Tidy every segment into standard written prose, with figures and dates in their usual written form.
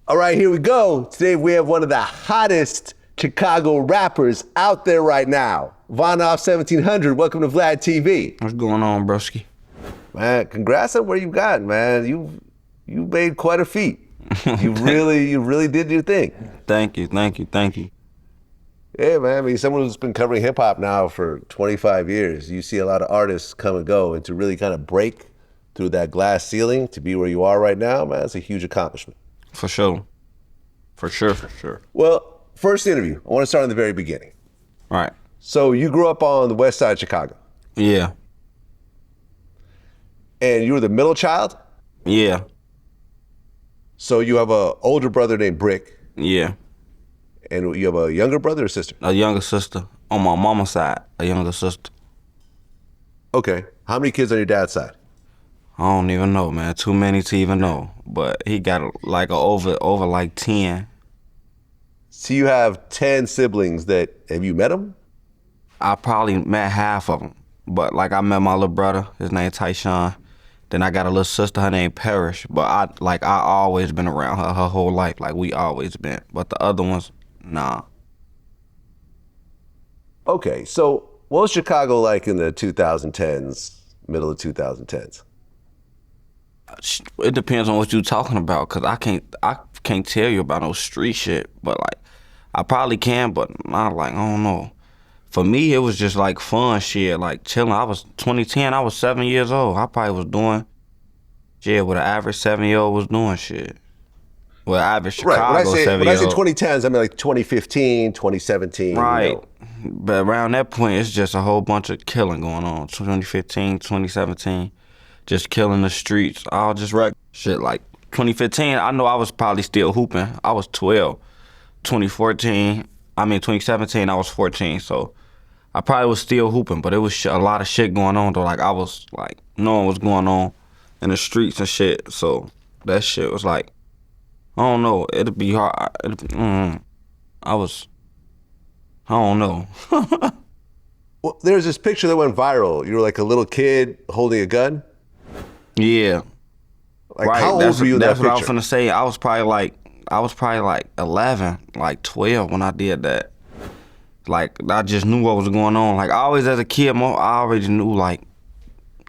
All right, here we go. Today we have one of the hottest Chicago rappers out there right now. VonOff1700, welcome to VladTV. What's going on, broski? Man, congrats on where you've gotten, man. You made quite a feat. You really did your thing. Thank you. Yeah, man, I mean, someone who's been covering hip hop now for 25 years, you see a lot of artists come and go, and to really kind of break through that glass ceiling to be where you are right now, man, it's a huge accomplishment. For sure. Well, first interview, I want to start in the very beginning. All right. So you grew up on the west side of Chicago. Yeah. And you were the middle child? Yeah. So you have an older brother named Brick. Yeah. And you have a younger brother or sister? A younger sister. On my mama's side, a younger sister. Okay. How many kids on your dad's side? I don't even know, man. Too many to even know. But he got like over like 10. So you have 10 siblings have you met them? I probably met half of them. But like I met my little brother, his name Tyshawn. Then I got a little sister, her name Parrish. But I always been around her whole life. Like we always been. But the other ones, nah. Okay, so what was Chicago like in the 2010s, middle of 2010s? It depends on what you're talking about, cause I can't tell you about no street shit. But like, I probably can, but I don't know. For me, it was just like fun shit, like chilling. 2010, I was 7 years old. I probably was doing shit what an average 7-year-old was doing shit. Well, average Chicago 7-year-old. When I say 2010s, I mean like 2015, 2017. Right. You know. But around that point, it's just a whole bunch of killing going on. 2015, 2017, just killing the streets. All just wreck shit. Like 2015, I know I was probably still hooping. I was 12. 2017, I was 14. So I probably was still hooping, but it was a lot of shit going on though. Like I was like knowing what's going on in the streets and shit. So that shit was like, I don't know. It'd be hard. I don't know. Well, there's this picture that went viral. You were like a little kid holding a gun. Yeah. Like right. How old were you in that picture? That's what I was gonna say. I was probably like 11, like 12 when I did that. Like I just knew what was going on. Like I always as a kid, I already knew like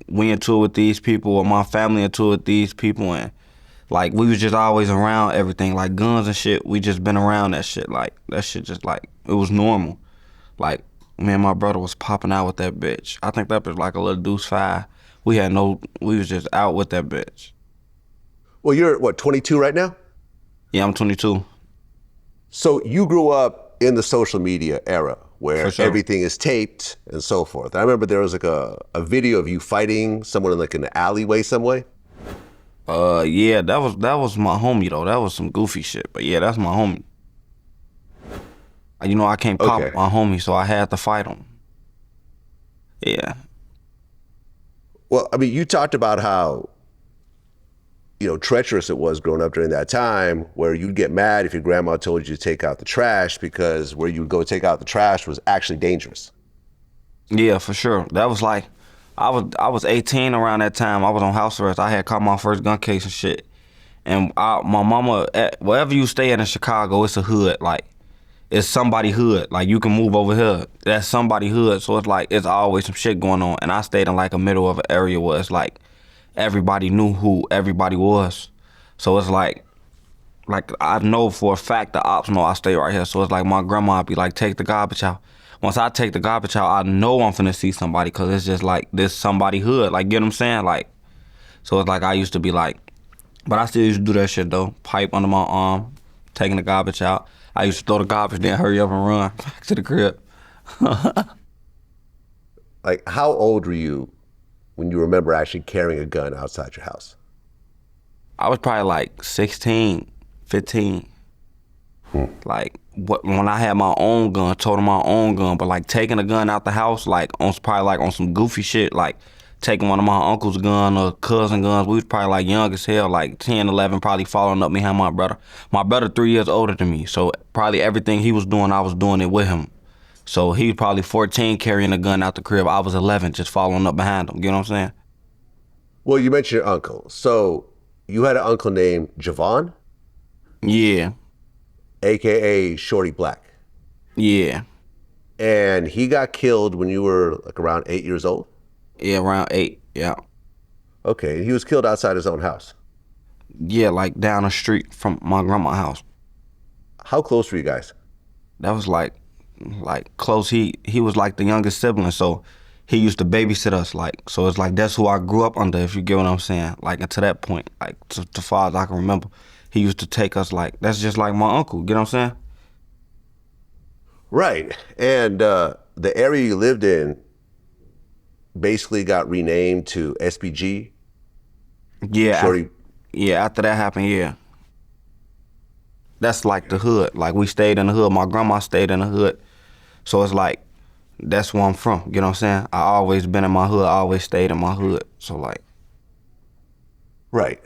we into it with these people or my family into it with these people, and like we was just always around everything, like guns and shit. We just been around that shit. Like that shit just like it was normal. Like me and my brother was popping out with that bitch. I think that was like a little deuce 5. We was just out with that bitch. Well, you're what, 22 right now? Yeah, I'm 22. So you grew up in the social media era where everything is taped and so forth. I remember there was like a video of you fighting someone in like an alleyway some way. Yeah, that was my homie though. That was some goofy shit. But yeah, that's my homie. You know, I can't pop my homie, so I had to fight him. Yeah. Well, I mean, you talked about how, treacherous it was growing up during that time where you'd get mad if your grandma told you to take out the trash because where you would go take out the trash was actually dangerous. Yeah, for sure. That was like, I was 18 around that time. I was on house arrest. I had caught my first gun case and shit. And my mama, wherever you stay in Chicago, it's a hood. Like, it's somebody hood. Like, you can move over here. That's somebody hood. So it's like, it's always some shit going on. And I stayed in like a middle of an area where it's like, everybody knew who everybody was. So it's like I know for a fact the ops know I stay right here. So it's like my grandma be like, take the garbage out. Once I take the garbage out, I know I'm finna see somebody because it's just like this somebody hood. Like, get what I'm saying? Like, so it's like I used to be like, but I still used to do that shit though. Pipe under my arm, taking the garbage out. I used to throw the garbage, then hurry up and run back to the crib. Like, how old were you when you remember actually carrying a gun outside your house? I was probably like 16, 15. Like, when I had my own gun, toting my own gun, but like taking a gun out the house, like probably like on some goofy shit, like taking one of my uncle's gun or cousin guns. We was probably like young as hell, like 10, 11, probably following up behind my brother. My brother 3 years older than me, so probably everything he was doing, I was doing it with him. So he was probably 14 carrying a gun out the crib. I was 11 just following up behind him. You know what I'm saying? Well, you mentioned your uncle. So you had an uncle named Javon? Yeah. AKA Shorty Black. Yeah. And he got killed when you were like around 8 years old? Yeah, around 8, yeah. Okay, he was killed outside his own house? Yeah, like down the street from my grandma's house. How close were you guys? That was like close. He was like the youngest sibling, so he used to babysit us, like, so it's like that's who I grew up under, if you get what I'm saying. Like, until that point, like, to far as I can remember, he used to take us, like, that's just like my uncle, get what I'm saying? Right. And the area you lived in basically got renamed to SPG? Yeah. Shorty. Yeah, after that happened, yeah. That's like the hood. Like, we stayed in the hood. My grandma stayed in the hood. So it's like, that's where I'm from, you know what I'm saying? I always been in my hood, I always stayed in my hood. So like. Right.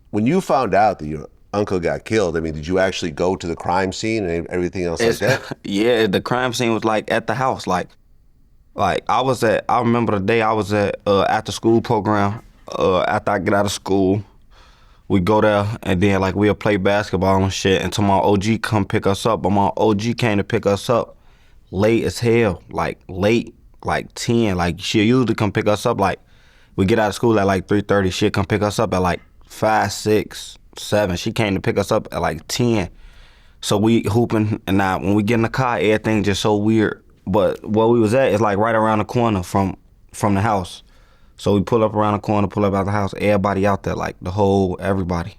When you found out that your uncle got killed, I mean, did you actually go to the crime scene and everything else like that? Yeah, the crime scene was like at the house. Like I remember the day I was at after school program. After I get out of school, we go there and then like we'll play basketball and shit until my OG come pick us up. But my OG came to pick us up late as hell, like late, like 10. Like she'll usually come pick us up like we get out of school at like 3:30. She'll come pick us up at like 5, 6, 7. She came to pick us up at like 10. So we hooping, and now when we get in the car, everything just so weird. But where we was at is like right around the corner from the house. So we pull up around the corner, pull up out the house, everybody out there, like everybody.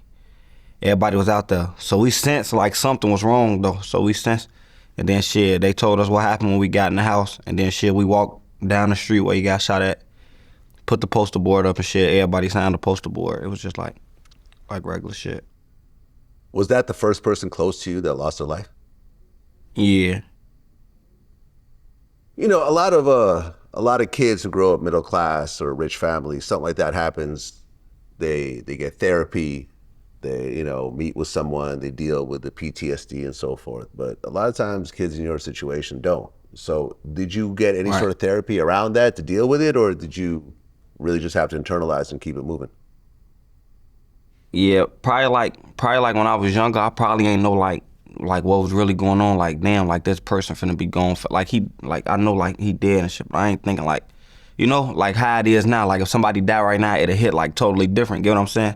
Everybody was out there. So we sensed like something was wrong though. So we sensed, and then shit, they told us what happened when we got in the house, and then shit, we walked down the street where you got shot at, put the poster board up and shit, everybody signed the poster board. It was just like regular shit. Was that the first person close to you that lost their life? Yeah. You know, a lot of kids who grow up middle class or rich families, something like that happens. They get therapy, they, you know, meet with someone, they deal with the PTSD and so forth. But a lot of times kids in your situation don't. So did you get any sort of therapy around that to deal with it, or did you really just have to internalize and keep it moving? Yeah, probably like when I was younger, I probably ain't know like what was really going on. Like, damn, like this person finna be gone for I know like he dead and shit, but I ain't thinking like, you know, like how it is now. Like if somebody died right now, it'll hit like totally different. Get what I'm saying?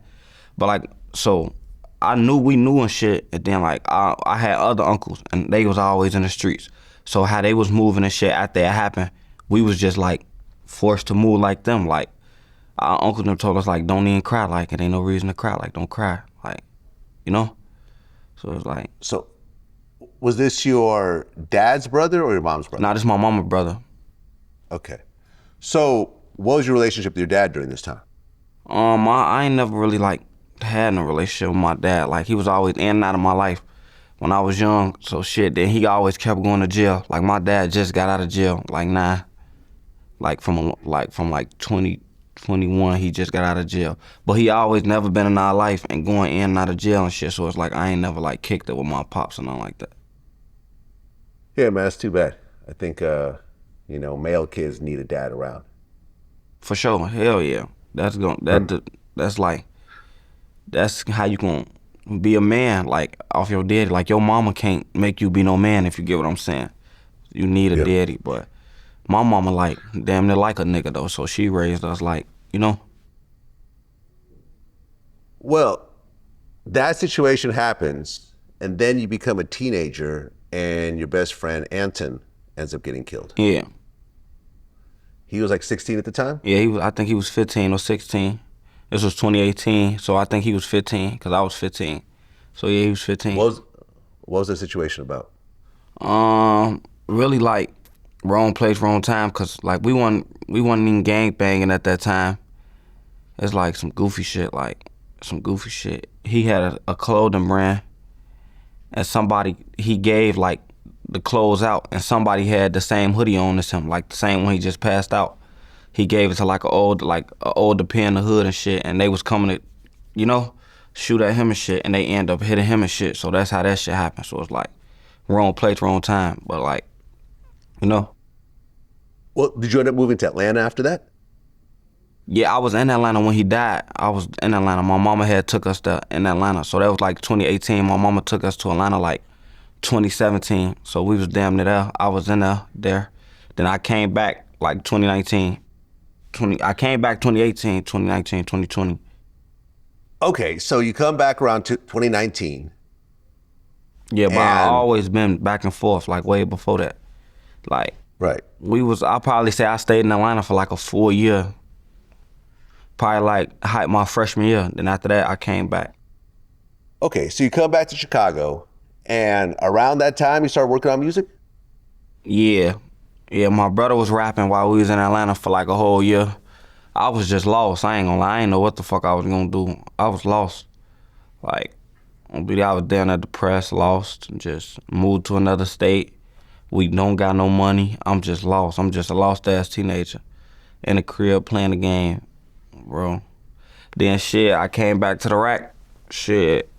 But like, so we knew and shit, and then like I had other uncles and they was always in the streets. So how they was moving and shit after it happened, we was just like forced to move like them. Like our uncle them told us like, don't even cry. Like it ain't no reason to cry. Like don't cry. Like, you know. So it's like. So was this your dad's brother or your mom's brother? Nah, this is my mama's brother. Okay. So what was your relationship with your dad during this time? I ain't never really like had no relationship with my dad. Like he was always in and out of my life when I was young. So shit, then he always kept going to jail. Like my dad just got out of jail. Like from 2021, he just got out of jail. But he always never been in our life and going in and out of jail and shit. So it's like I ain't never like kicked it with my pops or nothing like that. Yeah, man, that's too bad. I think you know, male kids need a dad around. For sure, hell yeah. That's how you gonna be a man, like off your daddy. Like your mama can't make you be no man, if you get what I'm saying. You need a daddy, but my mama like damn near like a nigga though, so she raised us like, you know. Well, that situation happens, and then you become a teenager, and your best friend Anton ends up getting killed. Yeah. He was like 16 at the time? Yeah, I think he was 15 or 16. This was 2018, so I think he was 15 because I was 15. So yeah, he was 15. What was the situation about? Really like wrong place, wrong time, cause like we wasn't even gang banging at that time. It's like some goofy shit, He had a clothing brand, and he gave like the clothes out, and somebody had the same hoodie on as him, like the same one he just passed out. He gave it to like a older peer in the hood and shit, and they was coming to, you know, shoot at him and shit, and they end up hitting him and shit. So that's how that shit happened. So it's like wrong place, wrong time, but like, you know. Well, did you end up moving to Atlanta after that? Yeah, I was in Atlanta when he died. I was in Atlanta. My mama had took us there in Atlanta. So that was like 2018. My mama took us to Atlanta like 2017. So we was damn near there. I was in there. Then I came back like 2019. I came back 2018, 2019, 2020. Okay, so you come back around 2019. Yeah, but I And always been back and forth, like way before that. Like right. I'll probably say I stayed in Atlanta for like a full year. Probably like my freshman year. Then after that, I came back. Okay, so you come back to Chicago, and around that time you start working on music? Yeah. Yeah, my brother was rapping while we was in Atlanta for like a whole year. I was just lost. I ain't gonna lie. I ain't know what the fuck I was gonna do. I was lost. Like, I was down there depressed, lost, and just moved to another state. We don't got no money. I'm just lost. I'm just a lost ass teenager in the crib playing the game, bro. Then shit, I came back to the rack. Shit,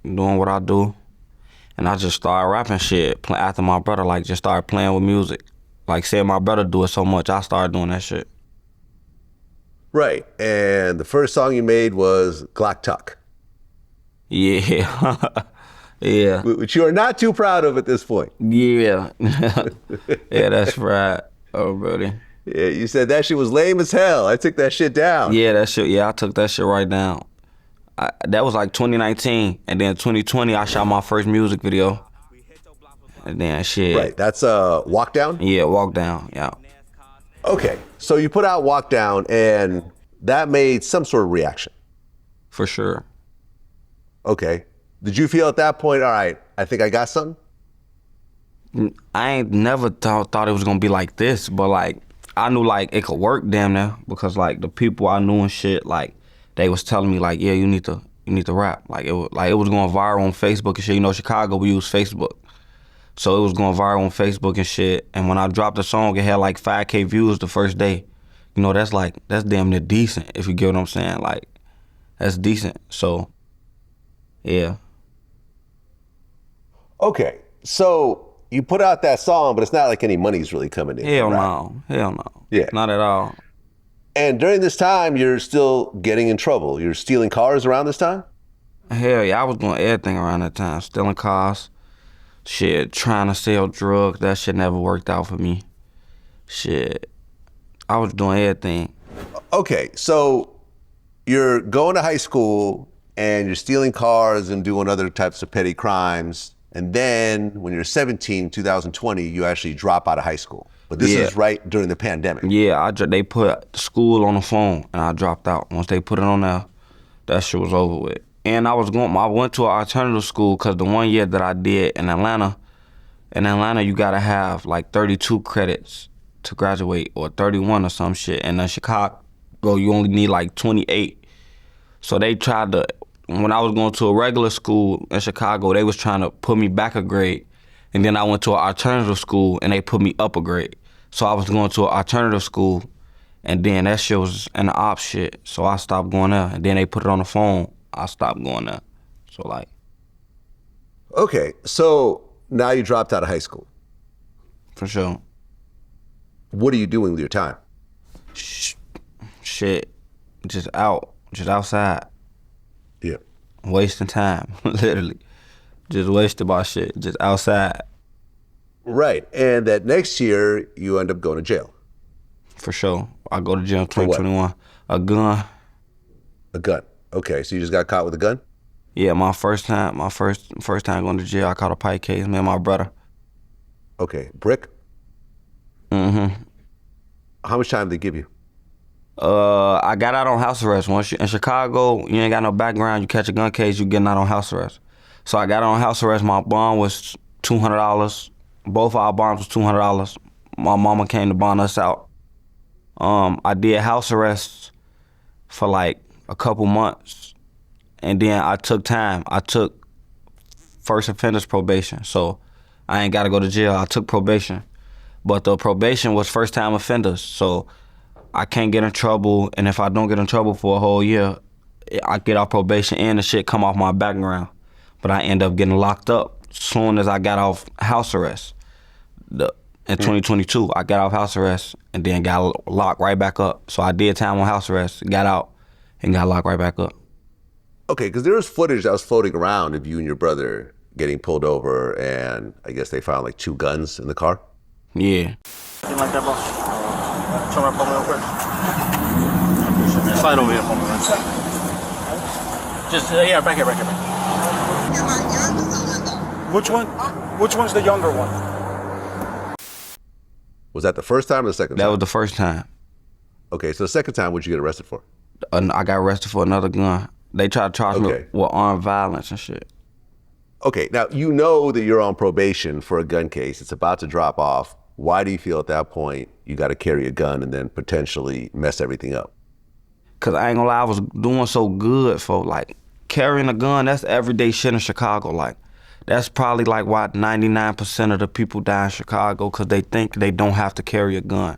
doing what I do. And I just started rapping shit after my brother, like, just started playing with music. Like, seeing my brother do it so much, I started doing that shit. Right. And the first song you made was Glock Talk. Yeah. Yeah. Which you are not too proud of at this point. Yeah. Yeah, that's right. Oh, buddy. Yeah, you said that shit was lame as hell. I took that shit down. Yeah, that shit. Yeah, I took that shit right down. That was like 2019, and then 2020, I shot my first music video. And then shit. Right. That's Walk Down? Yeah, Walk Down. Yeah. Okay. So you put out Walk Down, and that made some sort of reaction. For sure. Okay. Did you feel at that point, all right, I think I got something? I ain't never thought it was gonna be like this, but like I knew like it could work damn near, because like the people I knew and shit, like they was telling me like, yeah, you need to rap. Like it was going viral on Facebook and shit. You know, Chicago, we use Facebook. So it was going viral on Facebook and shit. And when I dropped the song, it had like 5K views the first day. You know, that's damn near decent, if you get what I'm saying. Like, that's decent. So yeah. Okay. So you put out that song, but it's not like any money's really coming in. Hell right? no. Hell no. Yeah. Not at all. And during this time, you're still getting in trouble. You're stealing cars around this time? Hell yeah, I was doing everything around that time. Stealing cars, shit, trying to sell drugs. That shit never worked out for me. Shit, I was doing everything. Okay, so you're going to high school and you're stealing cars and doing other types of petty crimes. And then when you're 17, 2020, you actually drop out of high school. But this is right during the pandemic. Yeah, they put school on the phone and I dropped out. Once they put it on there, that shit was over with. And I went to an alternative school because the 1 year that I did in Atlanta you gotta have like 32 credits to graduate, or 31 or some shit. And in Chicago, you only need like 28. So they tried to, when I was going to a regular school in Chicago, they was trying to put me back a grade. And then I went to an alternative school and they put me up a grade. So I was going to an alternative school, and then that shit was in the op shit. So I stopped going there. And then they put it on the phone. I stopped going there. So like. Okay, so now you dropped out of high school. For sure. What are you doing with your time? Shit. Just outside. Yeah. Wasting time, literally. Just wasted my shit, just outside. Right, and that next year, you end up going to jail. For sure. I go to jail in 2021. A gun. A gun. Okay, so you just got caught with a gun? Yeah, my first time going to jail, I caught a pipe case, me and my brother. Okay, brick? Mm-hmm. How much time did they give you? I got out on house arrest. Once in Chicago, you ain't got no background, you catch a gun case, you getting out on house arrest. So I got on house arrest, my bond was $200. Both our bonds was $200. My mama came to bond us out. I did house arrest for like a couple months, and then I took time. I took first offenders probation, so I ain't gotta go to jail. I took probation, but the probation was first time offenders, so I can't get in trouble, and if I don't get in trouble for a whole year, I get off probation and the shit come off my background. But I end up getting locked up soon as I got off house arrest. in 2022. I got off house arrest and then got locked right back up. So I did time on house arrest, got out, and got locked right back up. Okay, because there was footage that was floating around of you and your brother getting pulled over, and I guess they found like 2 guns in the car. Yeah. Anything like that, boss? Turn my phone real quick. Slide over here for me. Just, yeah, back here. Which one? Which one's the younger one? Was that the first time or the second time? That was the first time. Okay, so the second time, what'd you get arrested for? I got arrested for another gun. They tried to charge me with armed violence and shit. Okay, now you know that you're on probation for a gun case. It's about to drop off. Why do you feel at that point you got to carry a gun and then potentially mess everything up? Cause I ain't gonna lie, I was doing so good for like carrying a gun. That's everyday shit in Chicago. Like that's probably like why 99% of the people die in Chicago, cause they think they don't have to carry a gun.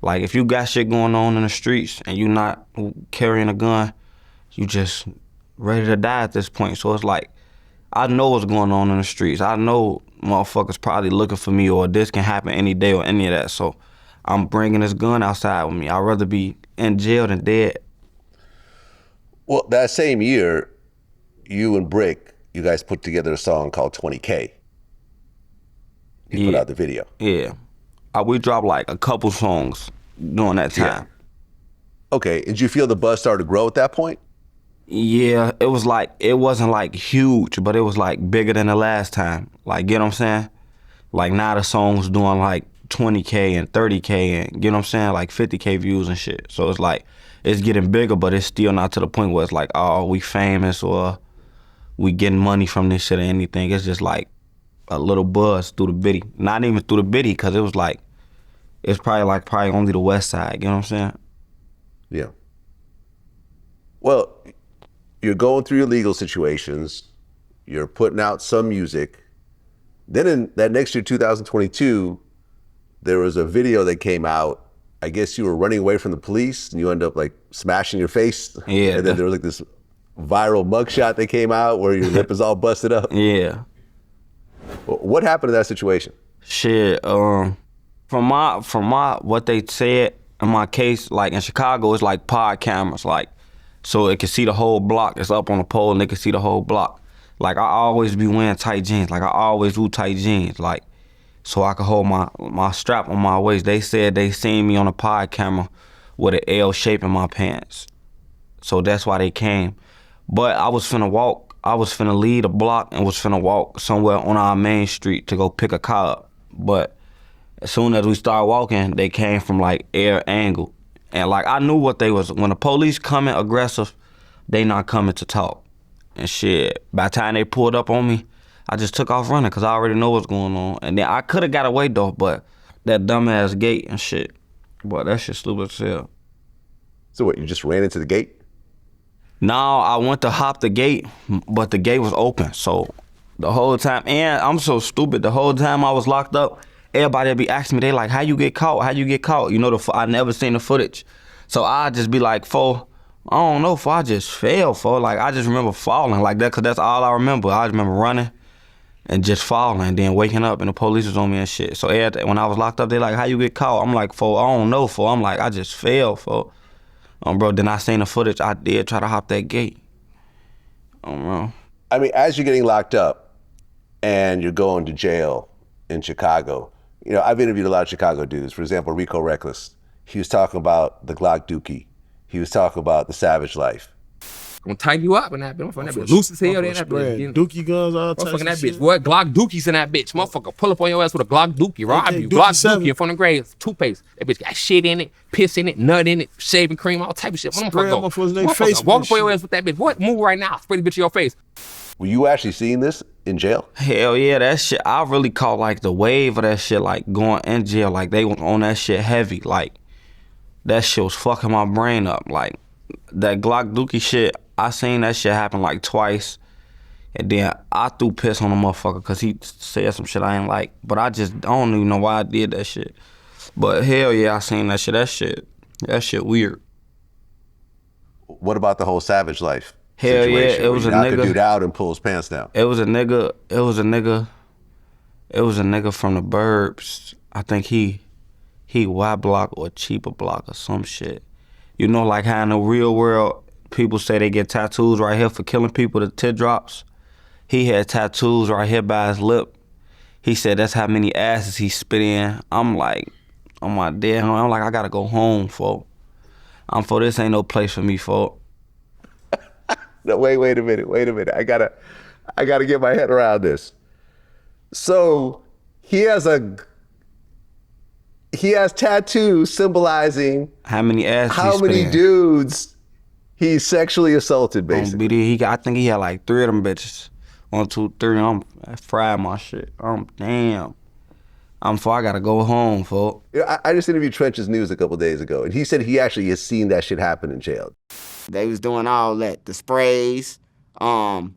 Like if you got shit going on in the streets and you not carrying a gun, you just ready to die at this point. So it's like, I know what's going on in the streets. I know motherfuckers probably looking for me, or this can happen any day or any of that. So I'm bringing this gun outside with me. I'd rather be in jail than dead. Well, that same year, you and Brick, you guys put together a song called 20K. You put out the video. Yeah. We dropped like a couple songs during that time. Yeah. Okay, did you feel the buzz started to grow at that point? Yeah, it was like, it wasn't like huge, but it was like bigger than the last time. Like, you know what I'm saying? Like now the song's doing like 20K and 30K and, you know what I'm saying? Like 50K views and shit. So it's like, it's getting bigger, but it's still not to the point where it's like, oh, we famous or we getting money from this shit or anything. It's just like a little buzz through the bitty. Not even through the bitty, because it was like, it's probably only the west side, you know what I'm saying? Yeah. Well, you're going through your legal situations, you're putting out some music. Then in that next year, 2022, there was a video that came out. I guess you were running away from the police and you end up like smashing your face. Yeah. And then there was like this viral mugshot that came out where your lip is all busted up. Yeah. What happened to that situation? Shit, from my what they said in my case, like in Chicago, it's like pod cameras, like, so it can see the whole block. It's up on a pole and they can see the whole block. Like I always be wearing tight jeans. Like I always do tight jeans, like, so I could hold my strap on my waist. They said they seen me on a pod camera with an L shape in my pants. So that's why they came. But I was finna leave the block and was finna walk somewhere on our main street to go pick a car up. But as soon as we started walking, they came from like air angle. And like I knew what they was, when the police coming aggressive, they not coming to talk. And shit, by the time they pulled up on me, I just took off running because I already know what's going on. And then I could have got away though, but that dumbass gate and shit, boy, that shit stupid as hell. So what, you just ran into the gate? No, I went to hop the gate, but the gate was open. So the whole time, and I'm so stupid, the whole time I was locked up, everybody be asking me, they like, how you get caught? How you get caught? You know, I never seen the footage. So I just be like, I don't know, I just fell, like I just remember falling like that, cause that's all I remember. I just remember running and just falling and then waking up and the police was on me and shit. So when I was locked up, they like, how you get caught? I'm like, I don't know, I'm like, I just fell, bro, then I seen the footage, I did try to hop that gate. Bro. I mean, as you're getting locked up and you're going to jail in Chicago, you know, I've interviewed a lot of Chicago dudes. For example, Rico Reckless. He was talking about the Glock Dookie. He was talking about the Savage Life. Gonna tighten you up in that bitch. That bitch loose as hell. That bitch. Dookie guns, all types Motherfucking that of bitch. shit. Boy, Glock Dookies in that bitch. Motherfucker pull up on your ass with a Glock Dookie, rob Okay, you. Dookie Glock 7. Dookie in front of the grave, toothpaste. That bitch got shit in it, piss in it, nut in it, shaving cream, all type of shit. Spray motherfuckers' name, Motherfucker, face walk and up on your shit. ass with that bitch. What? Move right now. Spray the bitch in your face. Were you actually seeing this in jail? Hell yeah, that shit, I really caught like the wave of that shit, like going in jail, like they was on that shit heavy, like that shit was fucking my brain up. Like that Glock Dookie shit, I seen that shit happen like twice, and then I threw piss on the motherfucker because he said some shit I ain't like, but I don't even know why I did that shit. But hell yeah, I seen that shit. That shit weird. What about the whole Savage Life Hell situation? yeah, it was where a you knock nigga. a dude out and pull his pants down. It was a nigga It was a nigga from the burbs. I think he Y block or cheaper block or some shit. You know, like how in the real world, people say they get tattoos right here for killing people, the teardrops. He had tattoos right here by his lip. He said that's how many asses he spit in. I'm like, on my dead home, I'm like, I gotta go home, folk. This ain't no place for me, folk. No, wait a minute. I gotta get my head around this. So he has tattoos symbolizing How many asses how he spit many in. dudes he sexually assaulted, basically. I think he had like 3 of them bitches. 1, 2, 3. I fried my shit. Damn. I gotta go home, folk. You know, I just interviewed Trench's News a couple days ago, and he said he actually has seen that shit happen in jail. They was doing all that, the sprays, the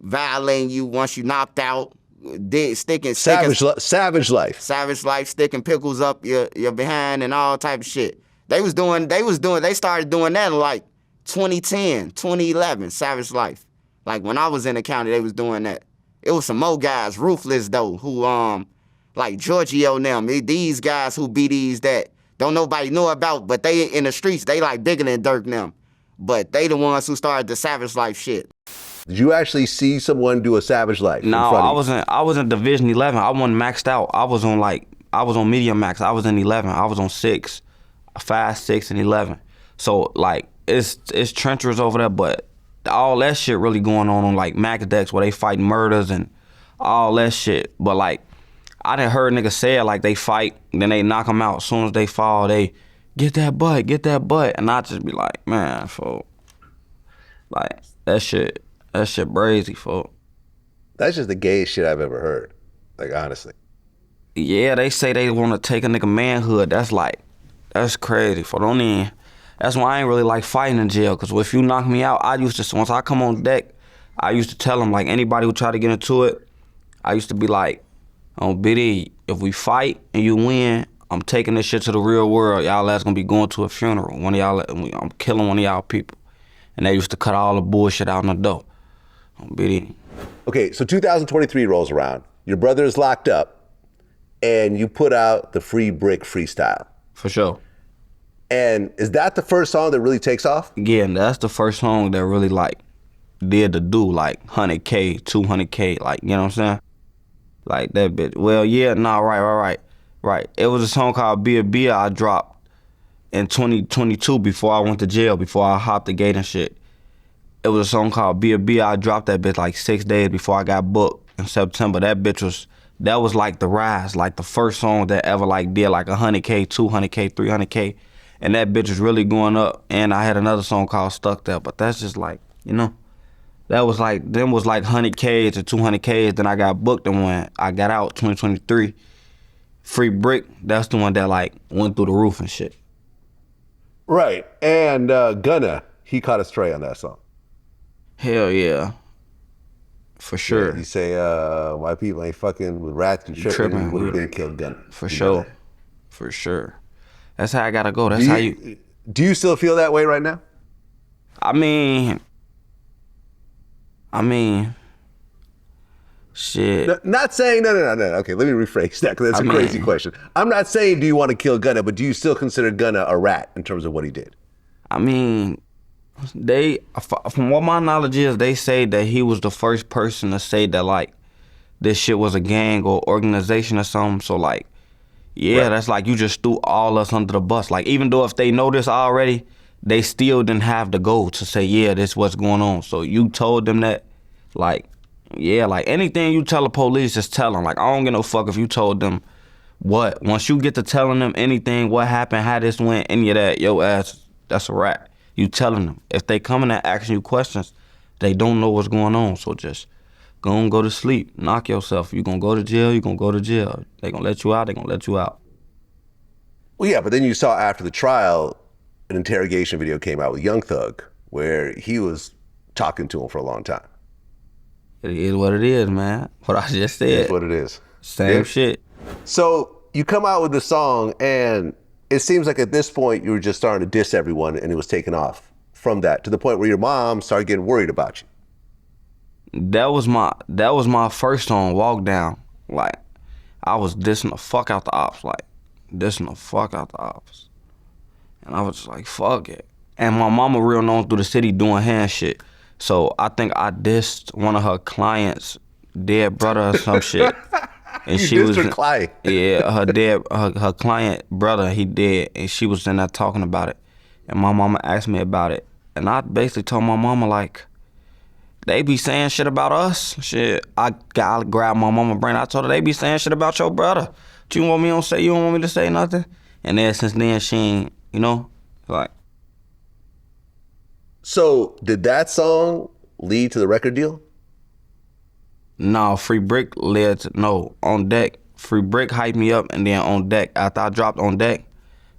violating you once you knocked out, sticking Savage life. savage life, sticking pickles up your behind and all type of shit. They started doing that in like 2010, 2011, savage life. Like when I was in the county, they was doing that. It was some more guys, ruthless though, who like Giorgio and them. These guys who be these that don't nobody know about, but they in the streets, they like bigger than Dirk and them. But they the ones who started the savage life shit. Did you actually see someone do a savage life? No, in front of you? I was in Division 11. I wasn't maxed out. I was on medium max. I was in 11. I was on 6, 5, 6, and 11. So like it's treacherous over there, but all that shit really going on like Mac decks where they fight murders and all that shit. But like I done heard niggas say it like they fight, then they knock them out. As soon as they fall, they get that butt. And I just be like, man, folk. Like that shit brazy, folk. That's just the gayest shit I've ever heard. Like, honestly. Yeah, they say they want to take a nigga manhood. That's crazy, folk. That's why I ain't really like fighting in jail, because if you knock me out, once I come on deck, I used to tell them, like, anybody who try to get into it, I used to be like, oh, BD, if we fight and you win, I'm taking this shit to the real world. Y'all ass gonna be going to a funeral. I'm killing one of y'all people. And they used to cut all the bullshit out in the door. Oh, BD. Okay, so 2023 rolls around. Your brother is locked up, and you put out the Free Brick freestyle. For sure. And is that the first song that really takes off? Yeah, and that's the first song that really, like, did the do, like, 100K, 200K, like, you know what I'm saying? Like, that bitch. Well, yeah, nah, right. It was a song called Be a Beer I dropped in 2022 before I went to jail, before I hopped the gate and shit. It was a song called Be a Beer. I dropped that bitch like 6 days before I got booked in September. That was like the rise, like the first song that ever like did like 100K, 200K, 300K. And that bitch was really going up. And I had another song called Stuck There, but that's just like, you know, that was like, them was like 100K to 200K. Then I got booked, and when I got out 2023, Free Brick, that's the one that like went through the roof and shit. Right. And Gunna, he caught a stray on that song. Hell yeah. For sure. Yeah, you say, white people ain't fucking with rats and tripping. We would have been killed Gunna. For sure. For sure. That's how I gotta go. That's how you. Do you still feel that way right now? I mean, shit. No, not saying, no. Okay, let me rephrase that, because that's a crazy question. I'm not saying do you want to kill Gunna, but do you still consider Gunna a rat in terms of what he did? I mean, from what my knowledge is, they say that he was the first person to say that, like, this shit was a gang or organization or something. So, like, yeah, right. That's like you just threw all us under the bus. Like, even though if they know this already, they still didn't have the goal to say, yeah, this what's going on. So you told them that, like, yeah, like anything you tell the police, just tell them. Like, I don't give no fuck if you told them what. Once you get to telling them anything, what happened, how this went, any of that, yo ass, that's a rat. You telling them. If they coming and asking you questions, they don't know what's going on. So just go and go to sleep. Knock yourself. You gonna go to jail, you gonna go to jail. They gonna let you out, they gonna let you out. Well, yeah, but then you saw after the trial, an interrogation video came out with Young Thug, where he was talking to him for a long time. It is what it is, man. What I just said. It is what it is. Same shit. So you come out with the song, and it seems like at this point you were just starting to diss everyone, and it was taken off from that to the point where your mom started getting worried about you. That was my first song, Walk Down. Like, I was dissing the fuck out the ops, like, dissing the fuck out the ops. And I was just like, fuck it. And my mama real known through the city doing hand shit. So I think I dissed one of her clients' dead brother or some shit. And You she dissed was her client. Yeah, her client brother, he dead, and she was in there talking about it. And my mama asked me about it. And I basically told my mama, like, they be saying shit about us. Shit, I grabbed my mama brain. I told her they be saying shit about your brother. What you want me to say? You don't want me to say nothing? And then since then, she ain't, you know, like. So did that song lead to the record deal? No, Free Brick led to, no, On Deck. Free Brick hyped me up, and then On Deck, after I dropped On Deck,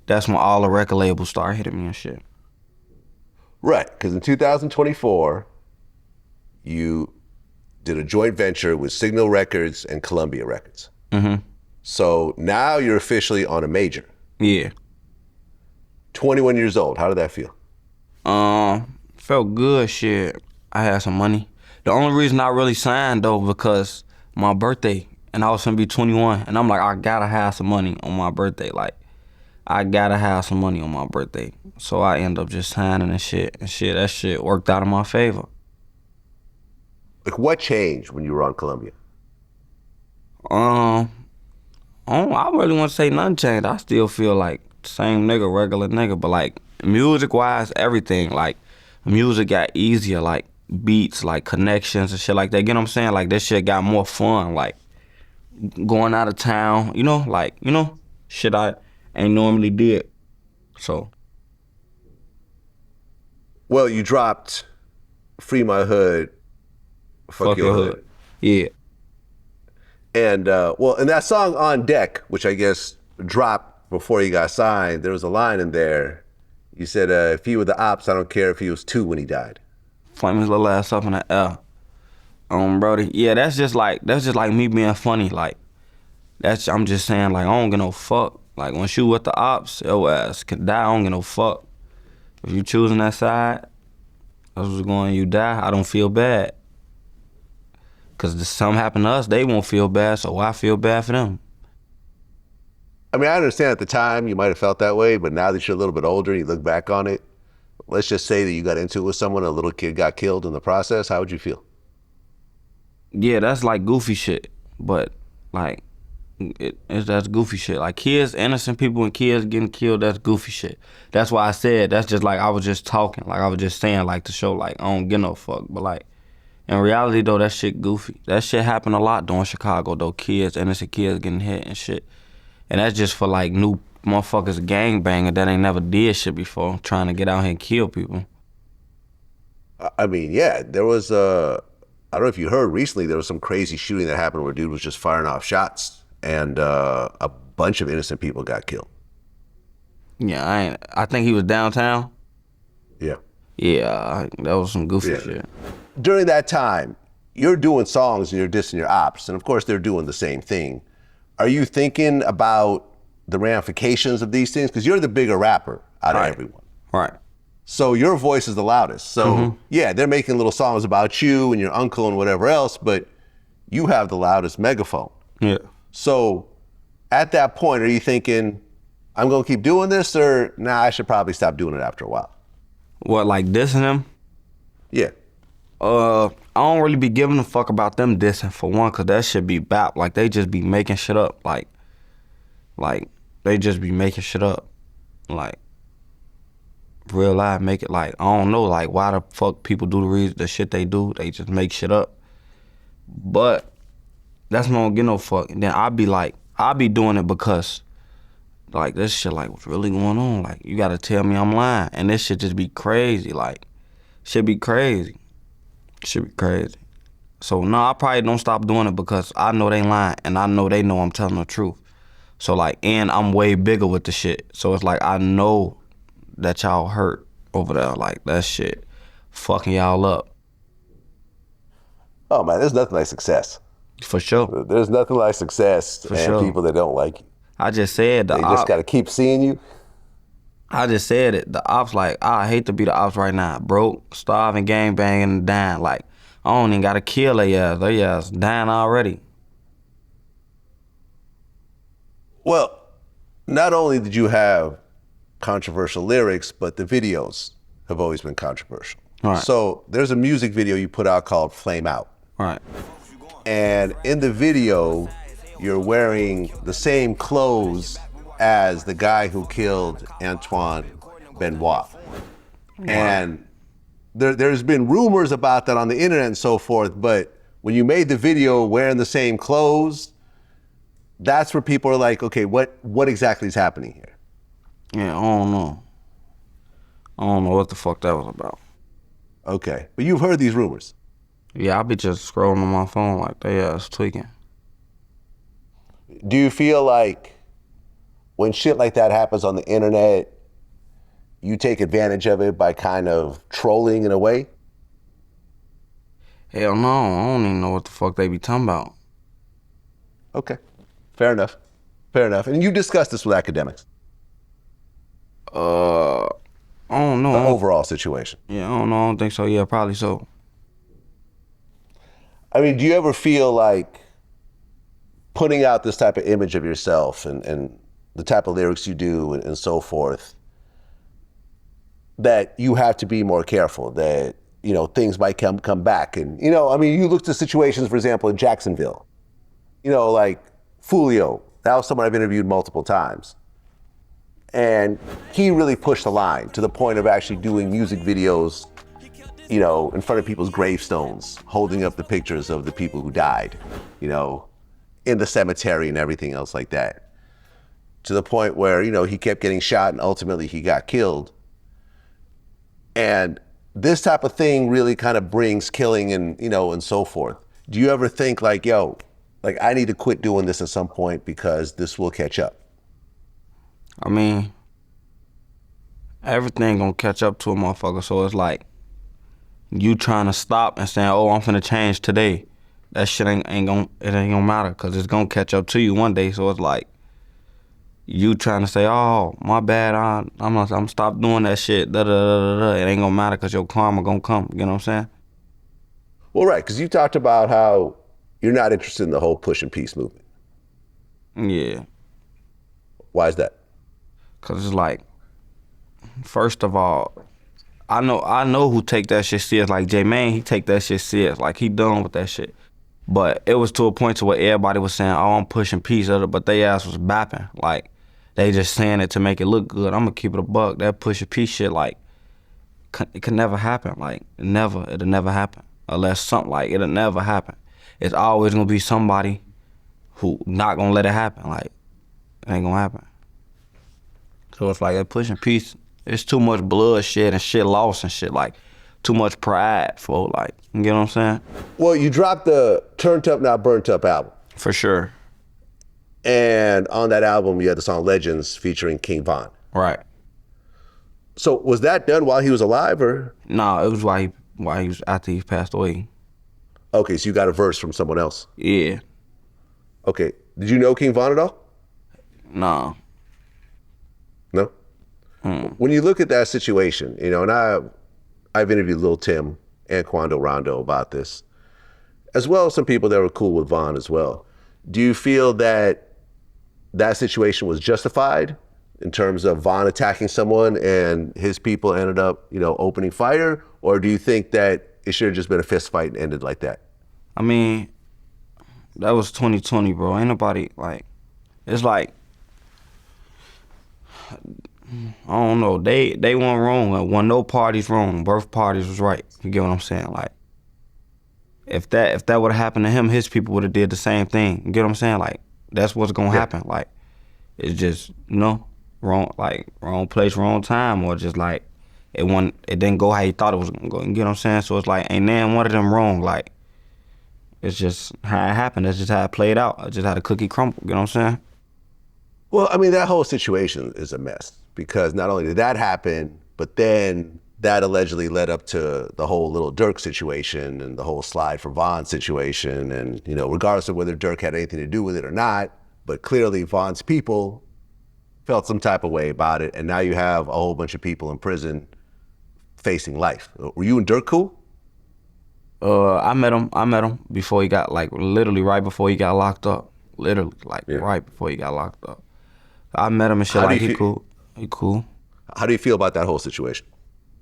that's when all the record labels started hitting me and shit. Right, because in 2024, you did a joint venture with Signal Records and Columbia Records. Mm-hmm. So now you're officially on a major. Yeah. 21 years old. How did that feel? Felt good, shit. I had some money. The only reason I really signed, though, because my birthday, and I was gonna be 21, and I'm like, I gotta have some money on my birthday. Like, I gotta have some money on my birthday. So I end up just signing and shit, that shit worked out in my favor. Like, what changed when you were on Columbia? I really want to say nothing changed. I still feel like the same nigga, regular nigga, but like music-wise, everything, like music got easier, like beats, like connections and shit like that. You know what I'm saying? Like, this shit got more fun, like going out of town, you know, like, you know, shit I ain't normally did. So. Well, you dropped Free My Hood, Fuck Your Hood. Yeah. And, and that song On Deck, which I guess dropped before you got signed, there was a line in there. You said, if he were the ops, I don't care if he was 2 when he died. Flame his little ass up in the air. Brody. Yeah, that's just like me being funny. Like, I'm just saying, like, I don't get no fuck. Like, once you with the ops, your ass can die, I don't get no fuck. If you choosing that side, that's what's going, you die, I don't feel bad. Cause if something happened to us, they won't feel bad, so why feel bad for them? I mean, I understand at the time you might have felt that way, but now that you're a little bit older and you look back on it, let's just say that you got into it with someone, a little kid got killed in the process, how would you feel? Yeah, that's like goofy shit, but like, that's goofy shit. Like, kids, innocent people and kids getting killed, that's goofy shit. That's why I said, that's just like, I was just talking, like I was just saying, like, to show, like, I don't get no fuck, but like, in reality though, that shit goofy. That shit happened a lot though in Chicago though, kids, innocent kids getting hit and shit. And that's just for like new motherfuckers gangbanging that ain't never did shit before, trying to get out here and kill people. I mean, yeah, there was, I don't know if you heard recently, there was some crazy shooting that happened where a dude was just firing off shots and a bunch of innocent people got killed. Yeah, I think he was downtown. Yeah. Yeah, that was some goofy shit. During that time, you're doing songs and you're dissing your ops, and of course they're doing the same thing. Are you thinking about the ramifications of these things? Because you're the bigger rapper out of everyone. Right. So your voice is the loudest. So yeah, they're making little songs about you and your uncle and whatever else, but you have the loudest megaphone. Yeah. So at that point, are you thinking, I'm gonna keep doing this, or nah, I should probably stop doing it after a while? What, like dissing them? Yeah. I don't really be giving a fuck about them dissing, for one, cause that shit be bap. Like, they just be making shit up. Like they just be making shit up. Like, real life make it, like, I don't know, like, why the fuck people do the shit they do. They just make shit up. But that's not gonna get no fuck. And then I be doing it because, like, this shit, like, what's really going on? Like, you gotta tell me I'm lying. And this shit just be crazy. Like, shit be crazy. Shit be crazy. So, no, I probably don't stop doing it because I know they lying and I know they know I'm telling the truth. So, like, and I'm way bigger with the shit. So it's like, I know that y'all hurt over there. Like, that shit fucking y'all up. Oh man, there's nothing like success. For sure. There's nothing like success and people that don't like you. I just said they just gotta keep seeing you. I just said it. The ops, like, I hate to be the ops right now. Broke, starving, gang banging, and dying. Like, I don't even gotta kill their ass. Their ass dying already. Well, not only did you have controversial lyrics, but the videos have always been controversial. Right. So there's a music video you put out called Flame Out. Right. And in the video, you're wearing the same clothes as the guy who killed Antoine Benoit. And there's been rumors about that on the internet and so forth, but when you made the video wearing the same clothes, that's where people are like, okay, what exactly is happening here? Yeah, I don't know. I don't know what the fuck that was about. Okay, but you've heard these rumors. Yeah, I be just scrolling on my phone like they ass tweaking. Do you feel like when shit like that happens on the internet, you take advantage of it by kind of trolling in a way? Hell no, I don't even know what the fuck they be talking about. Okay, fair enough. Fair enough. And you discussed this with academics, I don't know. the overall situation. Yeah, I don't know. I don't think so. Yeah, probably so. I mean, do you ever feel like putting out this type of image of yourself and the type of lyrics you do and so forth, that you have to be more careful, that, you know, things might come back? And, you know, I mean, you look to situations, for example, in Jacksonville, you know, like Fulio, that was someone I've interviewed multiple times. And he really pushed the line to the point of actually doing music videos, you know, in front of people's gravestones, holding up the pictures of the people who died, you know, in the cemetery and everything else like that. To the point where, you know, he kept getting shot and ultimately he got killed. And this type of thing really kind of brings killing and, you know, and so forth. Do you ever think like, yo, like I need to quit doing this at some point because this will catch up? I mean, everything gonna catch up to a motherfucker, so it's like, you trying to stop and saying, oh, I'm finna change today. That shit ain't gonna matter, cause it's gonna catch up to you one day, so it's like, you trying to say, oh, my bad, I'm stop doing that shit, da da da da. It ain't gonna matter, cause your karma gonna come, you know what I'm saying? Well, right, because you talked about how you're not interested in the whole push and peace movement. Yeah. Why is that? Cause it's like, first of all, I know who take that shit serious. Like J-Man, he take that shit serious. Like he done with that shit. But it was to a point to where everybody was saying, oh, I'm pushing peace, but they ass was bapping. Like they just saying it to make it look good. I'm gonna keep it a buck. That pushing peace shit, like, it could never happen. Like it'll never happen. Unless something, like, it'll never happen. It's always gonna be somebody who not gonna let it happen. Like, it ain't gonna happen. So it's like that pushing peace, it's too much bloodshed and shit lost and shit, like too much pride for, like, you get what I'm saying? Well, you dropped the Turned Up Not Burnt Up album. For sure. And on that album, you had the song Legends featuring King Von. Right. So was that done while he was alive, or? No, it was while he was after he passed away. Okay, so you got a verse from someone else. Yeah. Okay, did you know King Von at all? No. No? When you look at that situation, you know, and I've interviewed Lil Tim and Quando Rondo about this, as well as some people that were cool with Von as well. Do you feel that that situation was justified in terms of Von attacking someone and his people ended up, you know, opening fire? Or do you think that it should have just been a fist fight and ended like that? I mean, that was 2020, bro. Ain't nobody, like, it's like, I don't know. They weren't wrong. When no parties wrong, both parties was right. You get what I'm saying? Like, if that would have happened to him, his people would have did the same thing. You get what I'm saying? Like, that's what's gonna happen. Like, it's just, you know, wrong place, wrong time, or just like it didn't go how you thought it was gonna go. You get what I'm saying? So it's like, ain't none one of them wrong. Like, it's just how it happened. That's just how it played out. It's just how the cookie crumbled. You know what I'm saying? Well, I mean, that whole situation is a mess because not only did that happen, but then that allegedly led up to the whole Lil Durk situation and the whole Slide for Von situation. And, you know, regardless of whether Durk had anything to do with it or not, but clearly Von's people felt some type of way about it. And now you have a whole bunch of people in prison facing life. Were you and Durk cool? I met him before he got, like, literally right before he got locked up. Literally, like, right before he got locked up. I met him and shit, like, he cool. He cool. How do you feel about that whole situation?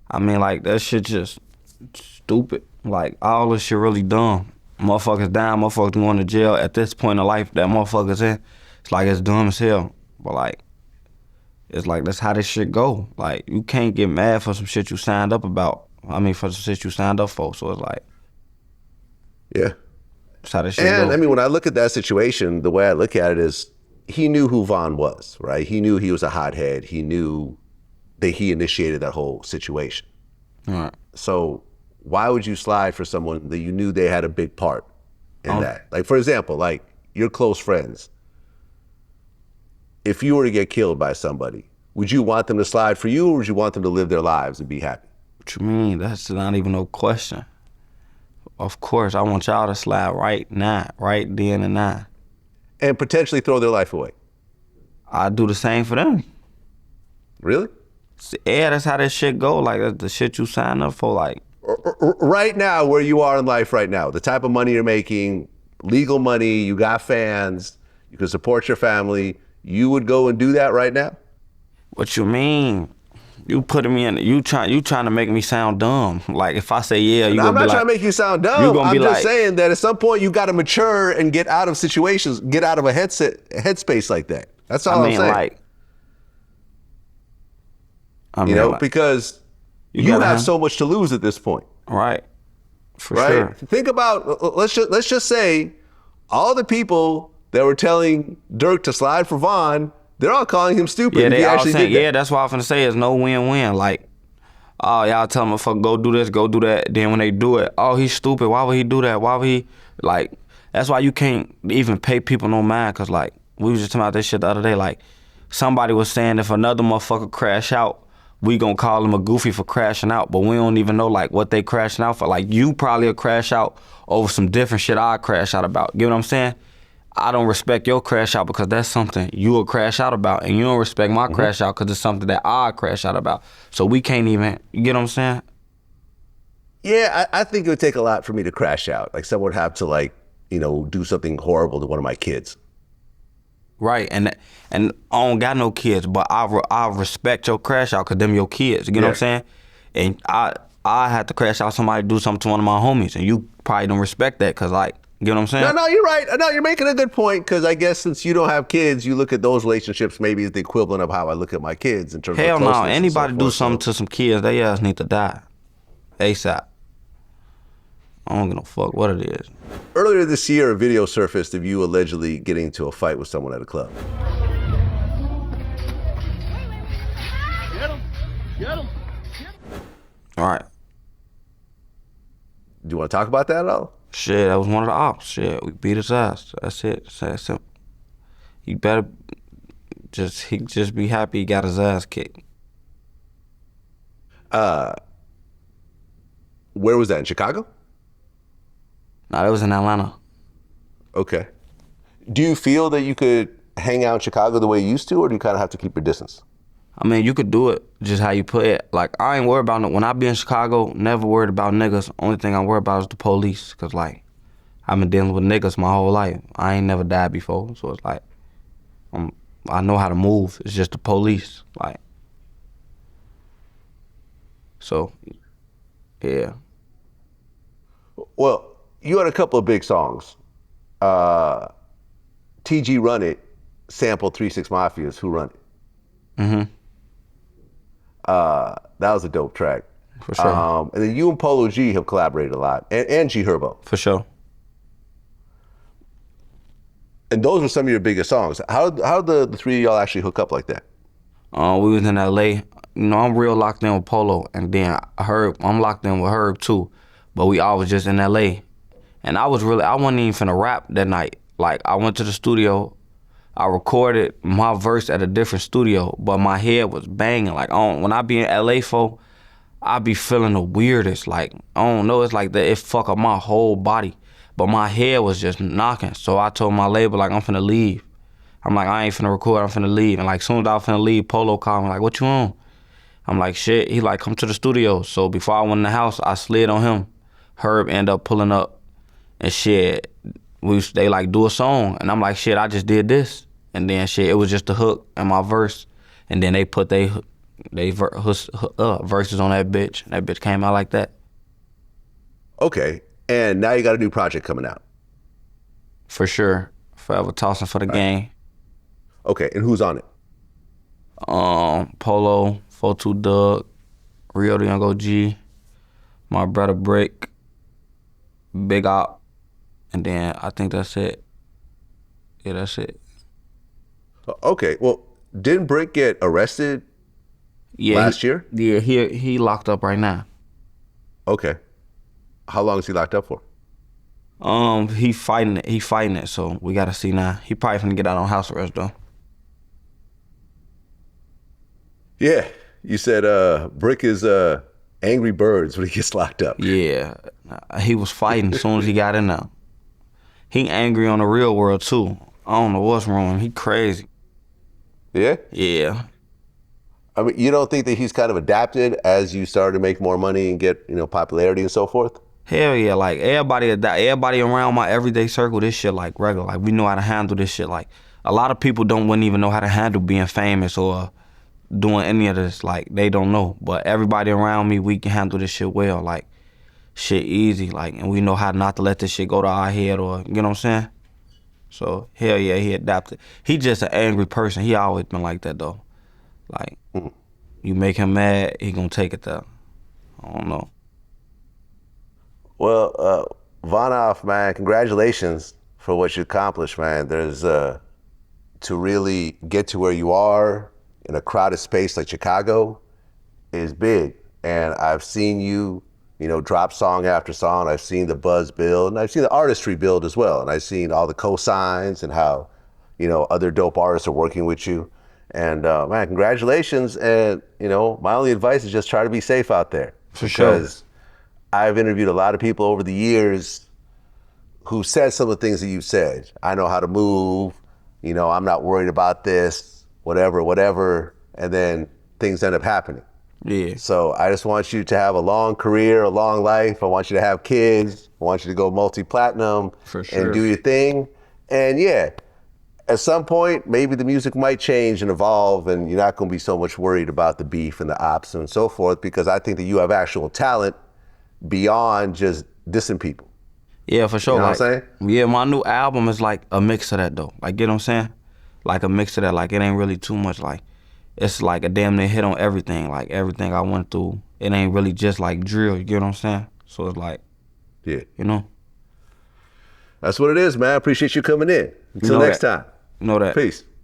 I mean, like, that shit just stupid. Like, all this shit really dumb. Motherfuckers dying, motherfuckers going to jail. At this point in life that motherfuckers in, it's like, it's dumb as hell. But, like, it's like, that's how this shit go. Like, you can't get mad for some shit you signed up about. I mean, for some shit you signed up for. So it's like, yeah. That's how this shit And go. I mean, when I look at that situation, the way I look at it is he knew who Von was, right? He knew he was a hothead. He knew that he initiated that whole situation. All right. So why would you slide for someone that you knew they had a big part in that? Like, for example, like your close friends. If you were to get killed by somebody, would you want them to slide for you, or would you want them to live their lives and be happy? What you mean? That's not even no question. Of course, I want y'all to slide right now, right then and now. And potentially throw their life away. I do the same for them. Really? Yeah, that's how this shit go. Like, that's the shit you sign up for. Like, right now, where you are in life right now, the type of money you're making, legal money, you got fans, you can support your family, you would go and do that right now? what you mean? You putting me in, you trying to make me sound dumb. Like, if I say yeah, you No, gonna I'm be not like, trying to make you sound dumb. You gonna I'm be just like, saying that at some point you got to mature and get out of situations, get out of a headspace like that. That's all I'm saying. Like, you know, because you have so much to lose at this point. Right. For right? sure. Think about, let's just say all the people that were telling Dirk to slide for Von, they're all calling him stupid. Yeah, if they he all actually saying, did that. yeah, that's what I'm finna say. It's no win-win. Like, oh, y'all tell him, fuck, go do this, go do that. Then when they do it, oh, he's stupid. Why would he do that? Why would he, like, that's why you can't even pay people no mind. Cause like, we was just talking about this shit the other day. Like, somebody was saying if another motherfucker crash out, we gonna call him a goofy for crashing out, but we don't even know like what they crashing out for. Like, you probably will crash out over some different shit I crash out about. Get what I'm saying? I don't respect your crash out because that's something you will crash out about, and you don't respect my crash out because it's something that I crash out about. So we can't even, you get what I'm saying? Yeah, I think it would take a lot for me to crash out. Like, someone would have to, like, you know, do something horrible to one of my kids. Right, and I don't got no kids, but I respect your crash out because them your kids. You get what I'm saying? And I had to crash out somebody do something to one of my homies, and you probably don't respect that because, like, you get what I'm saying? No, you're right. No, you're making a good point, because I guess since you don't have kids, you look at those relationships maybe as the equivalent of how I look at my kids in terms Hell of no, closeness. anybody do something to some kids, they ass need to die. ASAP. I don't give no fuck what it is. Earlier this year, a video surfaced of you allegedly getting into a fight with someone at a club. All right. Do you want to talk about that at all? Shit, that was one of the ops. Shit, we beat his ass. That's it. That's simple. He better just be happy he got his ass kicked. Where was that, in Chicago? Nah, that was in Atlanta. Okay. Do you feel that you could hang out in Chicago the way you used to, or do you kind of have to keep your distance? I mean, you could do it just how you put it. Like, I ain't worried about it. When I be in Chicago, never worried about niggas. Only thing I'm worried about is the police. Cause like, I've been dealing with niggas my whole life. I ain't never died before. So it's like, I know how to move. It's just the police. Like, so, yeah. Well, you had a couple of big songs. TG Run It sampled 3 6 Mafia's Who Run It. Mm-hmm. That was a dope track. For sure. And then you and Polo G have collaborated a lot, and G Herbo. For sure. And those were some of your biggest songs. How the three of y'all actually hook up like that? We was in LA. You know, I'm real locked in with Polo, and then I'm locked in with Herb too. But we always just in LA. And I wasn't even finna rap that night. Like, I went to the studio, I recorded my verse at a different studio, but my head was banging. Like, when I be in LA I be feeling the weirdest. Like, I don't know, it's like that, it fuck up my whole body. But my head was just knocking. So I told my label, like, I'm finna leave. I'm like, I ain't finna record, I'm finna leave. And like, soon as I was finna leave, Polo called me, like, what you on? I'm like, shit. He like, come to the studio. So before I went in the house, I slid on him. Herb end up pulling up and shit. They like do a song and I'm like, shit, I just did this. And then shit, it was just the hook and my verse. And then they put verses on that bitch. And that bitch came out like that. Okay. And now you got a new project coming out. For sure. Forever tossing for the game. Okay. And who's on it? Polo, 42 Doug, Rio the Young OG, my brother Brick, Big Op, and then I think that's it. Yeah, that's it. Okay. Well, didn't Brick get arrested last year? Yeah, he locked up right now. Okay. How long is he locked up for? He fighting it, so we gotta see now. He probably finna get out on house arrest though. Yeah. You said Brick is Angry Birds when he gets locked up. Yeah, he was fighting as soon as he got in there. He angry on the real world too. I don't know what's wrong. He crazy. Yeah? Yeah. I mean, you don't think that he's kind of adapted as you started to make more money and get, popularity and so forth? Hell yeah, like everybody around my everyday circle, this shit like regular. Like we know how to handle this shit. Like a lot of people wouldn't even know how to handle being famous or doing any of this. Like they don't know. But everybody around me, we can handle this shit well. Like shit easy. Like, and we know how not to let this shit go to our head or, you know what I'm saying? So hell yeah, he adapted. He just an angry person. He always been like that though. Like you make him mad, he gonna take it there. I don't know. Well, Vonoff, man, congratulations for what you accomplished, man. There's to really get to where you are in a crowded space like Chicago is big. And I've seen you, drop song after song. I've seen the buzz build, and I've seen the artistry build as well. And I've seen all the cosigns and how, other dope artists are working with you. And man, congratulations. And my only advice is just try to be safe out there. For sure. Because I've interviewed a lot of people over the years who said some of the things that you said. I know how to move, I'm not worried about this, whatever, and then things end up happening. Yeah. So I just want you to have a long career, a long life. I want you to have kids. I want you to go multi-platinum For sure. and do your thing. And yeah, at some point, maybe the music might change and evolve and you're not gonna be so much worried about the beef and the ops and so forth, because I think that you have actual talent beyond just dissing people. Yeah, for sure. You know what I'm saying? Yeah, my new album is like a mix of that though. Like, you know what I'm saying? Like a mix of that. Like it ain't really too much. Like it's like a damn near hit on everything. Like everything I went through. It ain't really just like drill. You get what I'm saying? So it's like, Yeah. That's what it is, man. I appreciate you coming in. Until know next that. time. You know that. Peace.